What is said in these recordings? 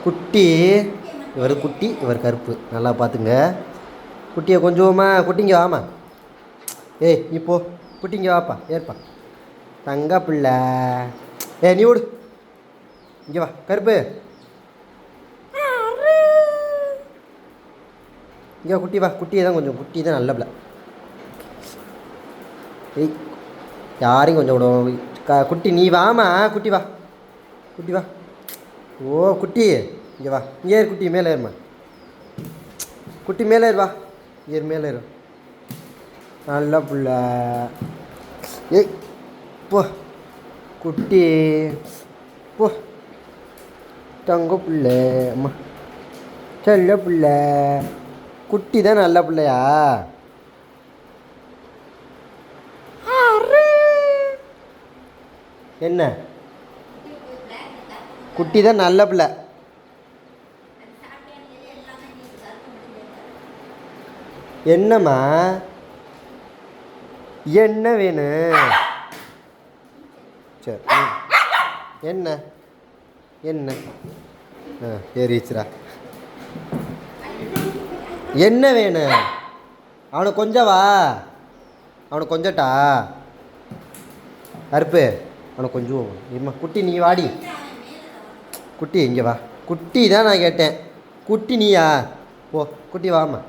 குட்டி. இவர் குட்டி, இவர் கருப்பு. நல்லா பார்த்துங்க. குட்டியை கொஞ்சமா குட்டிங்க வாமா. ஏய் இப்போ குட்டிங்க வாப்பா, ஏற்பா தங்க பிள்ளை. நீ விடு. இங்கே வா கருப்பு. இங்கே குட்டி வா. குட்டியை தான் கொஞ்சம், குட்டி தான் நல்ல பிள்ளை. ஏய் யாரையும் கொஞ்சம் விடுவோம். குட்டி நீ வாமா. குட்டி வா. குட்டி வா. ஓ குட்டி இங்கே வா. இங்கே ஏறு குட்டி, மேலே ஏறுமா. குட்டி மேலே ஏறு வா. ஏறு மேலே ஏறு. நல்ல புள்ள. ஏய் போ குட்டி போ. தங்க பிள்ளை. அம்மா செல்ல பிள்ளை. குட்டி தான் நல்ல பிள்ளையா? என்ன குட்டி தான் நல்ல பிள்ளை. என்னம்மா என்ன வேணும்? சரி என்ன என்ன ஏறிச்சுரா. என்ன வேணும்? அவனுக்கு கொஞ்சம் வா. அவனுக்கு கொஞ்சட்டா கருப்பு. அவனுக்கு கொஞ்சம் இருமா. குட்டி நீ வாடி. குட்டி இங்கே வா. குட்டி தான் நான் கேட்டேன். குட்டி நீயா? ஓ குட்டி வாம்மா.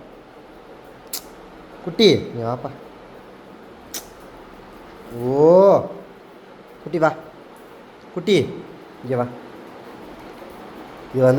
குட்டி நீ வாப்பா. ஓ குட்டி வா. குட்டி இங்கே வா. இது வந்து